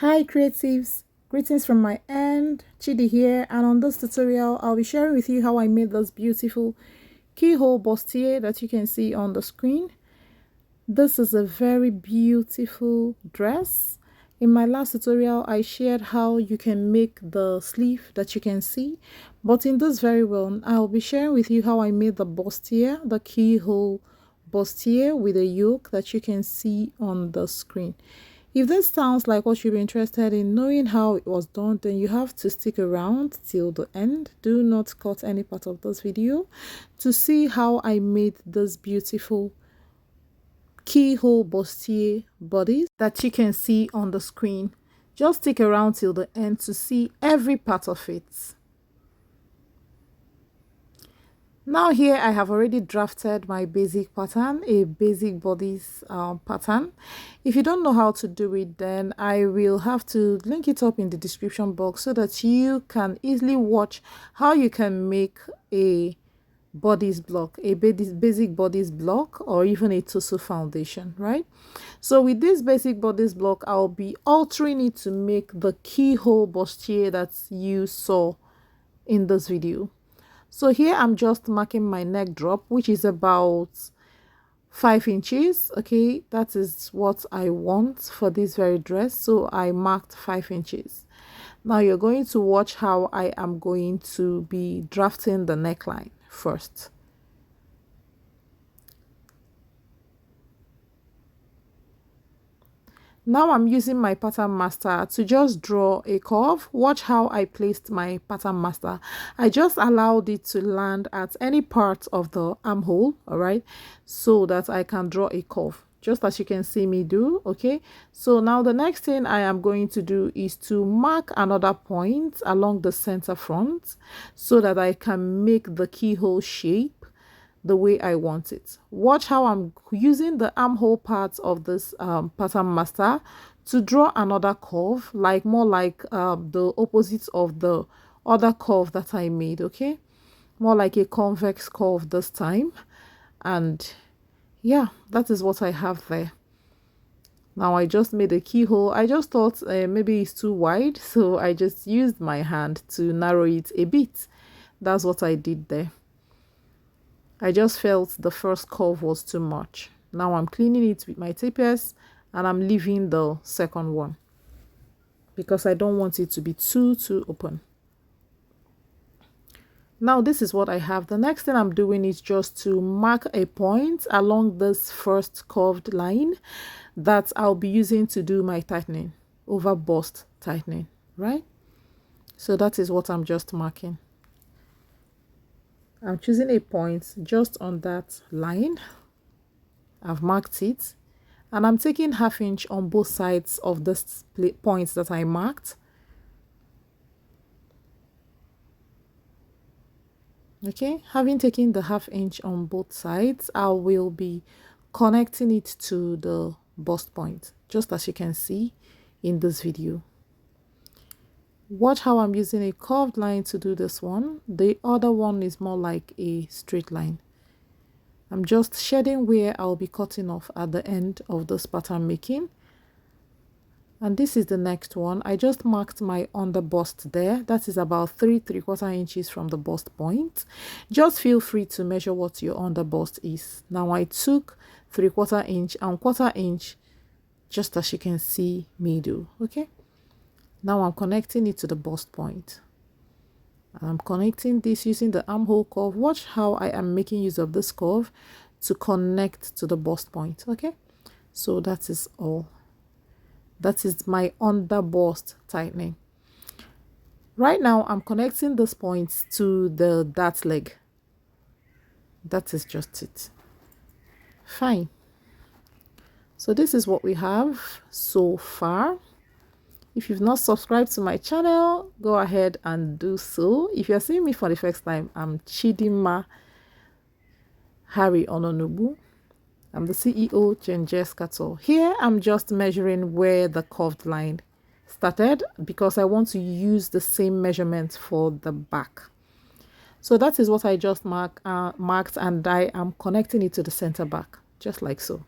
Hi creatives, greetings from my end, Chidi here, and on this tutorial I'll be sharing with you how I made this beautiful keyhole bustier that you can see on the screen. This is a very beautiful dress. In my last tutorial I shared how you can make the sleeve that you can see, but in this very one I'll be sharing with you how I made the bustier, the keyhole bustier with a yoke that you can see on the screen. If this sounds like what you'd be interested in knowing how it was done, then you have to stick around till the end. Do not cut any part of this video to see how I made this beautiful keyhole bustier bodice that you can see on the screen. Just stick around till the end to see every part of it. Now here I have already drafted my basic pattern, a basic bodice pattern. If you don't know how to do it, then I will have to link it up in the description box so that you can easily watch how you can make a bodice block, a basic bodice block, or even a torso foundation, right? So with this basic bodice block, I'll be altering it to make the keyhole bustier that you saw in this video. So here I'm just marking my neck drop, which is about 5 inches. Okay, that is what I want for this very dress. So I marked 5 inches. Now you're going to watch how I am going to be drafting the neckline first. Now I'm using my pattern master to just draw a curve. Watch how I placed my pattern master. I just allowed it to land at any part of the armhole, all right, so that I can draw a curve, just as you can see me do. Okay, so now the next thing I am going to do is to mark another point along the center front so that I can make the keyhole shape the way I want it. Watch how I'm using the armhole part of this pattern master to draw another curve, like more like the opposite of the other curve that I made. Okay, more like a convex curve this time. And yeah, that is what I have there. Now I just made a keyhole. I just thought maybe it's too wide, so I just used my hand to narrow it a bit. That's what I did there. I just felt the first curve was too much. Now I'm cleaning it with my tapers and I'm leaving the second one because I don't want it to be too open. Now this is what I have. The next thing I'm doing is just to mark a point along this first curved line that I'll be using to do my tightening, over bust tightening, right? So that is what I'm just marking. I'm choosing a point just on that line. I've marked it and I'm taking 1/2 inch on both sides of this points that I marked. Okay, having taken the 1/2 inch on both sides, I will be connecting it to the bust point, just as you can see in this video. Watch how I'm using a curved line to do this one. The other one is more like a straight line. I'm just shading where I'll be cutting off at the end of this pattern making. And this is the next one. I just marked my under bust there. That is about 3¾ inches from the bust point. Just feel free to measure what your under bust is. Now I took 3/4 inch and 1/4 inch, just as you can see me do. Okay. Now I'm connecting it to the bust point. And I'm connecting this using the armhole curve. Watch how I am making use of this curve to connect to the bust point. Okay, so that is all. That is my under bust tightening. Right now I'm connecting these points to the dart leg. That is just it. Fine. So this is what we have so far. If you've not subscribed to my channel, go ahead and do so. If you're seeing me for the first time, I'm Chidima Harry Ononubu. I'm the CEO, Jenjes Cattle. Here, I'm just measuring where the curved line started because I want to use the same measurement for the back. So that is what I just marked, and I am connecting it to the center back, just like so.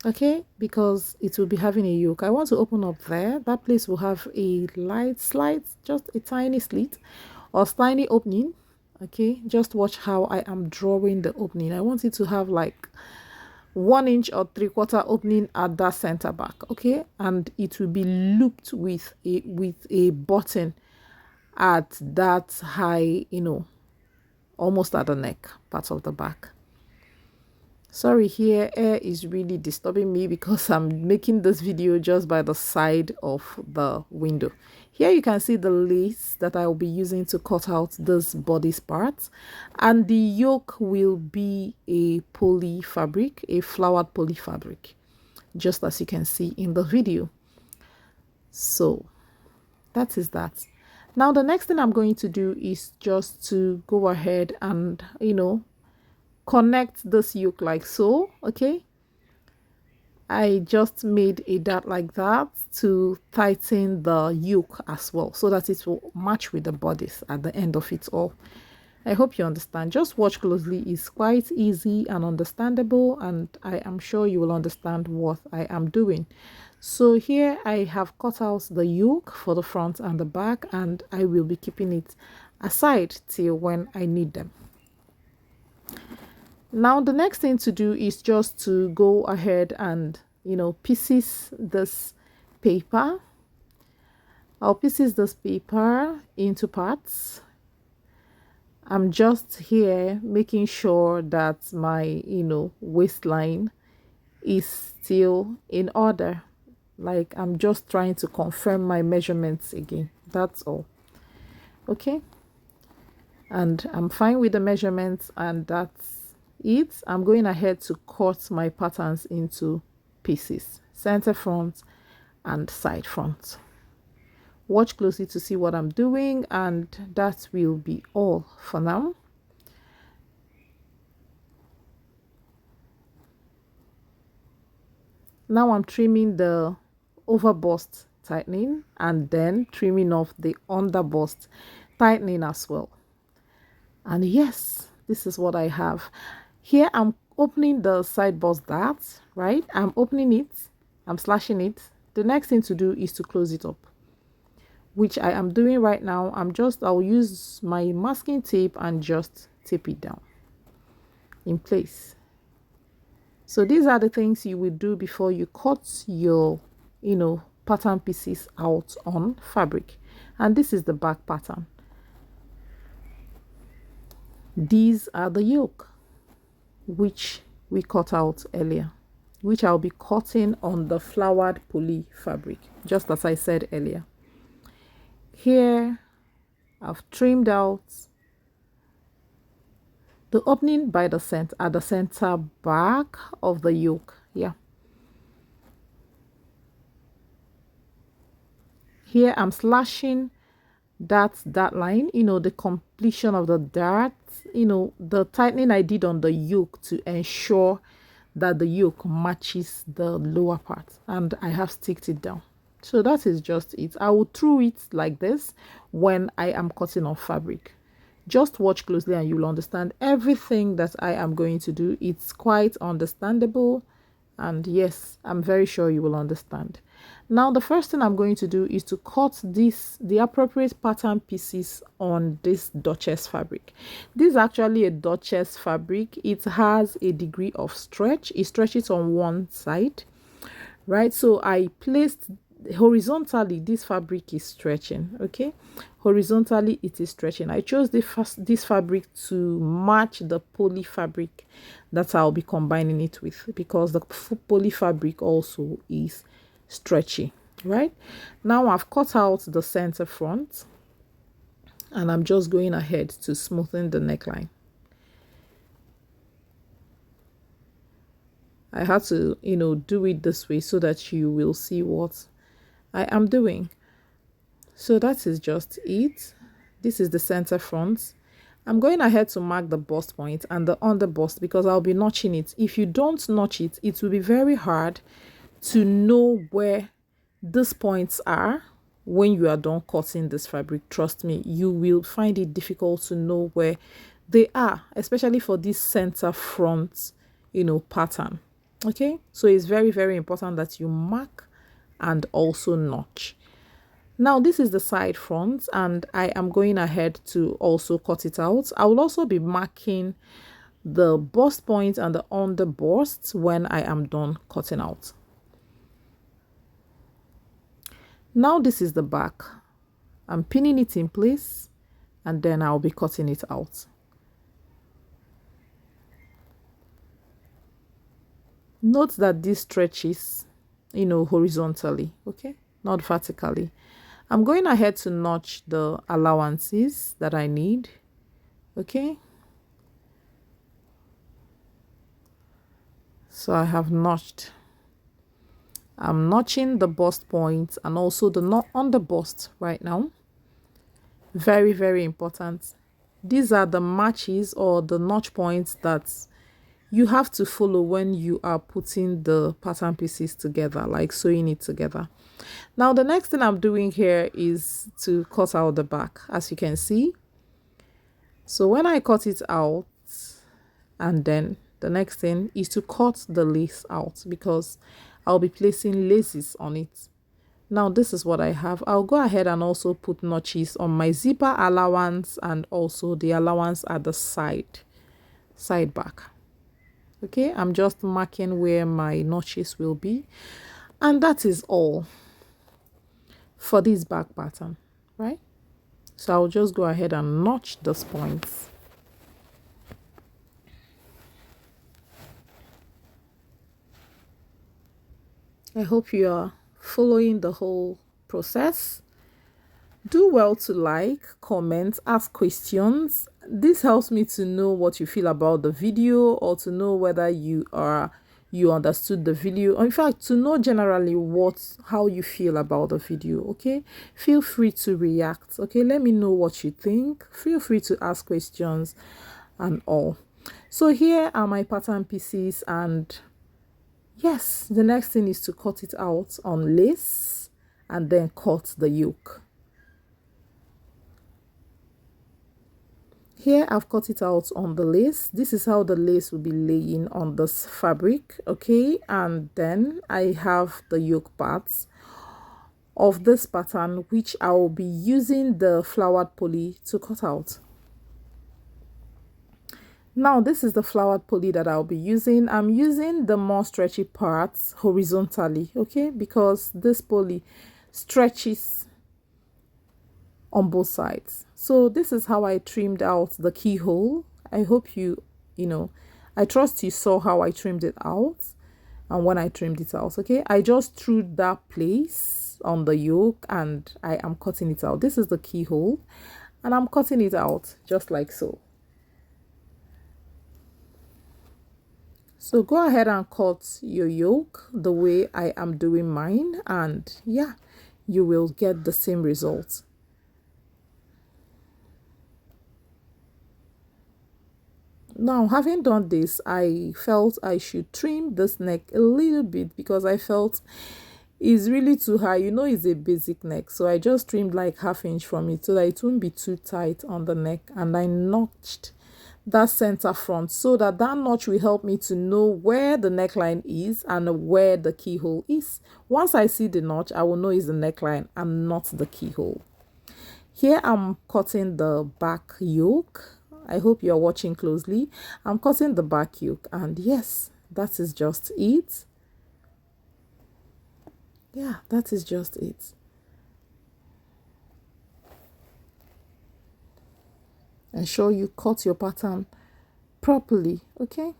okay, because it will be having a yoke. I want to open up there. That place will have a light slit, just a tiny slit or tiny opening. Okay, just watch how I am drawing the opening. I want it to have like 1 inch or 3/4 opening at that center back. Okay, and it will be looped with a button at that high, almost at the neck part of the back. Sorry, here air is really disturbing me because I'm making this video just by the side of the window. Here you can see the lace that I will be using to cut out this bodice part, and the yoke will be a poly fabric, a flowered poly fabric, just as you can see in the video. So that is that. Now the next thing I'm going to do is just to go ahead and connect this yoke like so. Okay, I just made a dart like that to tighten the yoke as well, so that it will match with the bodice at the end of it all. I hope you understand. Just watch closely. It's quite easy and understandable, and I am sure you will understand what I am doing. So here I have cut out the yoke for the front and the back, and I will be keeping it aside till when I need them. Now the next thing to do is just to go ahead and pieces this paper. I'll pieces this paper into parts. I'm just here making sure that my waistline is still in order. Like, I'm just trying to confirm my measurements again. That's all. Okay, and I'm fine with the measurements, and that's it. I'm going ahead to cut my patterns into pieces, center front and side front. Watch closely to see what I'm doing, and that will be all for now. Now I'm trimming the over bust tightening and then trimming off the under bust tightening as well. And yes, this is what I have here. I'm opening the side bust dart, right? I'm opening it, I'm slashing it. The next thing to do is to close it up, which I am doing right now. I'll use my masking tape and just tape it down in place. So these are the things you will do before you cut your pattern pieces out on fabric. And this is the back pattern. These are the yoke which we cut out earlier, which I'll be cutting on the flowered poly fabric, just as I said earlier. Here I've trimmed out the opening by the center at the center back of the yoke. Yeah, here I'm slashing that line, the completion of the dart, the tightening I did on the yoke to ensure that the yoke matches the lower part, and I have sticked it down. So that is just it. I will throw it like this when I am cutting off fabric. Just watch closely and you'll understand everything that I am going to do. It's quite understandable, and yes, I'm very sure you will understand. Now the first thing I'm going to do is to cut the appropriate pattern pieces on this Duchess fabric. This is actually a Duchess fabric. It has a degree of stretch. It stretches on one side, right? So I placed horizontally, this fabric is stretching. Okay, horizontally it is stretching. I chose this fabric to match the poly fabric that I'll be combining it with, because the poly fabric also is stretchy. Right now I've cut out the center front, and I'm just going ahead to smoothen the neckline. I had to do it this way so that you will see what I am doing. So that is just it. This is the center front. I'm going ahead to mark the bust point and the under bust, because I'll be notching it. If you don't notch it, it will be very hard to know where these points are when you are done cutting this fabric. Trust me, you will find it difficult to know where they are, especially for this center front pattern. Okay, so it's very, very important that you mark and also notch. Now this is the side front, and I am going ahead to also cut it out. I will also be marking the bust point and the under bust when I am done cutting out. Now this is the back. I'm pinning it in place and then I'll be cutting it out. Note that this stretches, horizontally, okay, not vertically. I'm going ahead to notch the allowances that I need, okay. So I have notched. I'm notching the bust point and also the knot on the bust right now. Very, very important. These are the matches or the notch points that you have to follow when you are putting the pattern pieces together, like sewing it together. Now the next thing I'm doing here is to cut out the back, as you can see. So when I cut it out, and then the next thing is to cut the lace out, because I'll be placing laces on it. Now this is what I have. I'll go ahead and also put notches on my zipper allowance and also the allowance at the side back. Okay, I'm just marking where my notches will be, and that is all for this back pattern, right? So I'll just go ahead and notch those points. I hope you are following the whole process. Do well to like, comment, ask questions. This helps me to know what you feel about the video, or to know whether you understood the video, or in fact to know generally how you feel about the video. Okay, feel free to react. Okay, let me know what you think. Feel free to ask questions and all. So here are my pattern pieces, and yes, the next thing is to cut it out on lace and then cut the yoke. Here I've cut it out on the lace. This is how the lace will be laying on this fabric, okay? And then I have the yoke parts of this pattern, which I will be using the flowered poly to cut out. Now this is the flowered poly that I'll be using. I'm using the more stretchy parts horizontally, okay? Because this poly stretches on both sides. So this is how I trimmed out the keyhole. I hope I trust you saw how I trimmed it out and when I trimmed it out, okay? I just threw that place on the yoke and I am cutting it out. This is the keyhole and I'm cutting it out just like so. So go ahead and cut your yoke the way I am doing mine, and yeah, you will get the same result. Now, having done this, I felt I should trim this neck a little bit because I felt it's really too high. It's a basic neck, so I just trimmed like ½ inch from it so that it won't be too tight on the neck, and I notched that center front so that notch will help me to know where the neckline is and where the keyhole is. Once I see the notch, I will know it's the neckline and not the keyhole. Here I'm cutting the back yoke. I hope you're watching closely. I'm cutting the back yoke, and yes, that is just it. Yeah, that is just it. Ensure you cut your pattern properly, okay?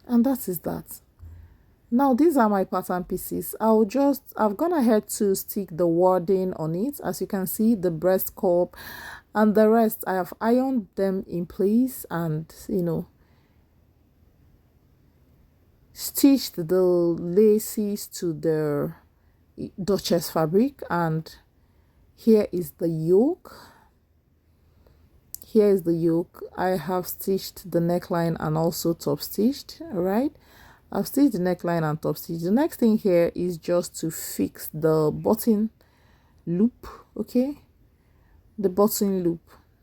And that is that. Now these are my pattern pieces. I've gone ahead to stick the wording on it. As you can see, the breast cup and the rest, I have ironed them in place and stitched the laces to the Duchess fabric. And here is the yoke. Here is the yoke. I have stitched the neckline and also top stitched. All right, I've stitched the neckline and top stitch. The next thing here is just to fix the button loop, okay? The button loop.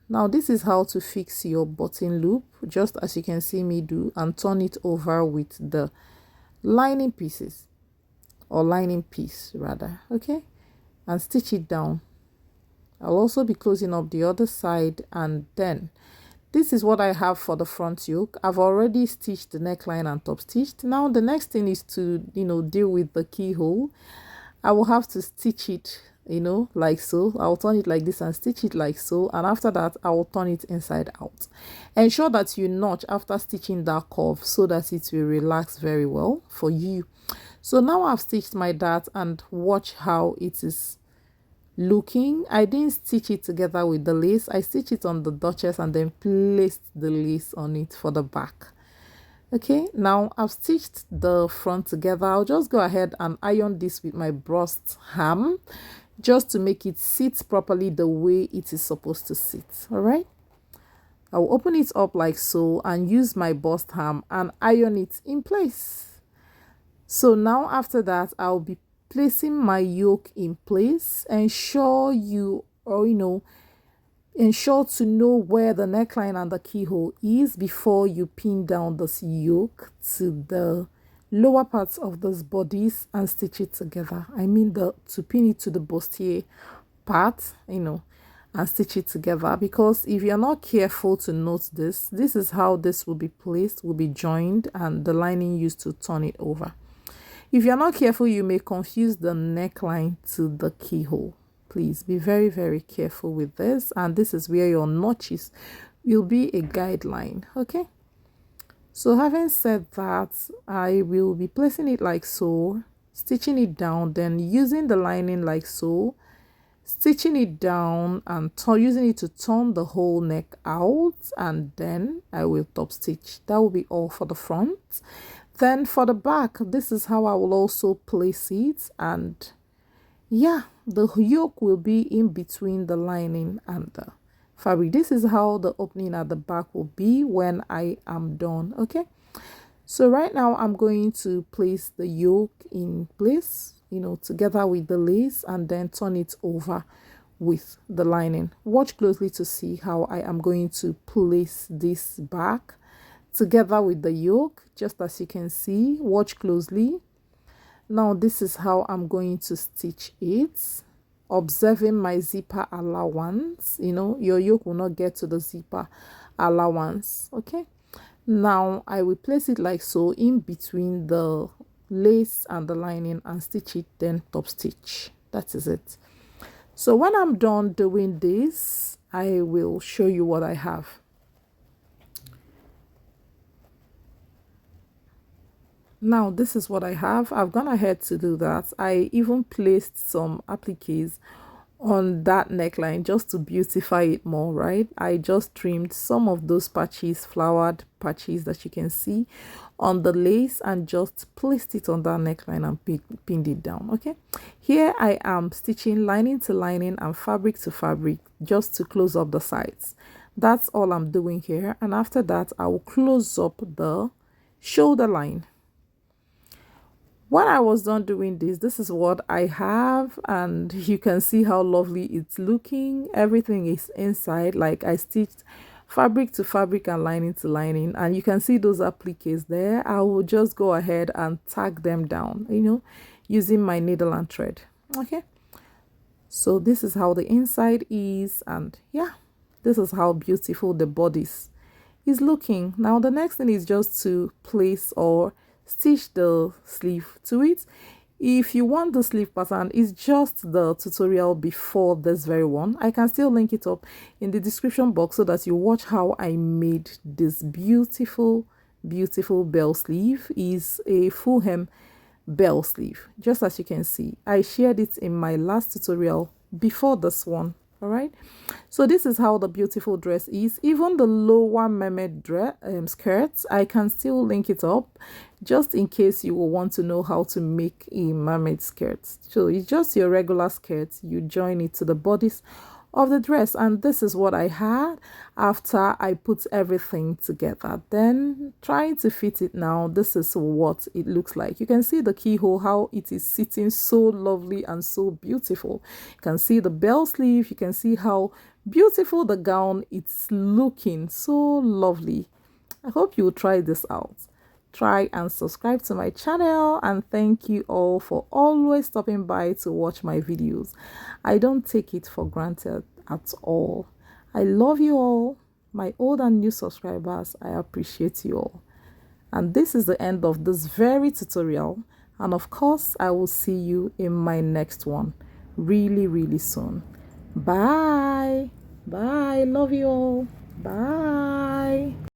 Now this is how to fix your button loop, just as you can see me do, and turn it over with the lining pieces, or lining piece rather. Okay, and stitch it down. I'll also be closing up the other side, and then this is what I have for the front yoke. I've already stitched the neckline and top stitched. Now the next thing is to deal with the keyhole. I will have to stitch it like so. I'll turn it like this and stitch it like so, and after that I will turn it inside out. Ensure that you notch after stitching that curve so that it will relax very well for you. So now I've stitched my dart, and watch how it is looking. I didn't stitch it together with the lace. I stitched it on the Duchess and then placed the lace on it for the back. Okay, now I've stitched the front together. I'll just go ahead and iron this with my bust ham, just to make it sit properly the way it is supposed to sit. All right, I'll open it up like so and use my bust ham and iron it in place. So now after that, I'll be placing my yoke in place. Ensure to know where the neckline and the keyhole is before you pin down this yoke to the lower parts of this bodice and stitch it together. I mean to pin it to the bustier part, and stitch it together, because if you're not careful to note this is how this will be placed, will be joined, and the lining used to turn it over. If you're not careful, you may confuse the neckline to the keyhole. Please be very, very careful with this, and this is where your notches will be a guideline. Okay, so having said that, I will be placing it like so, stitching it down, then using the lining like so, stitching it down and using it to turn the whole neck out, and then I will top stitch. That will be all for the front. Then for the back, this is how I will also place it, and yeah, the yoke will be in between the lining and the fabric. This is how the opening at the back will be when I am done. Okay, so right now I'm going to place the yoke in place, together with the lace, and then turn it over with the lining. Watch closely to see how I am going to place this back together with the yoke, just as you can see. Watch closely. Now this is how I'm going to stitch it, observing my zipper allowance. Your yoke will not get to the zipper allowance. Okay, now I will place it like so in between the lace and the lining and stitch it, then top stitch. That is it. So when I'm done doing this, I will show you what I have. Now this is what I have. I've gone ahead to do that. I even placed some appliques on that neckline just to beautify it more, right? I just trimmed some of those patches, flowered patches that you can see on the lace, and just placed it on that neckline and pinned it down. Okay, here I am stitching lining to lining and fabric to fabric just to close up the sides. That's all I'm doing here, and after that I will close up the shoulder line. When I was done doing this is what I have, and you can see how lovely it's looking. Everything is inside. Like, I stitched fabric to fabric and lining to lining, and you can see those appliques there. I will just go ahead and tag them down, using my needle and thread. Okay, so this is how the inside is, and yeah, this is how beautiful the bodice is looking. Now the next thing is just to place or stitch the sleeve to it. If you want the sleeve pattern, it's just the tutorial before this very one. I can still link it up in the description box so that you watch how I made this beautiful bell sleeve. Is a full hem bell sleeve, just as you can see. I shared it in my last tutorial before this one. All right, so this is how the beautiful dress is. Even the lower mermaid dress skirts, I can still link it up just in case you will want to know how to make a mermaid skirt. So it's just your regular skirt, you join it to the bodice of the dress, and this is what I had after I put everything together. Then trying to fit it now, this is what it looks like. You can see the keyhole, how it is sitting so lovely and so beautiful. You can see the bell sleeve, you can see how Beautiful the gown, it's looking so lovely. I hope you'll try this out. Try and subscribe to my channel, and thank you all for always stopping by to watch my videos. I don't take it for granted at all. I love you all, my old and new subscribers. I appreciate you all. And this is the end of this very tutorial, and of course I will see you in my next one really soon. Bye. Love you all. Bye.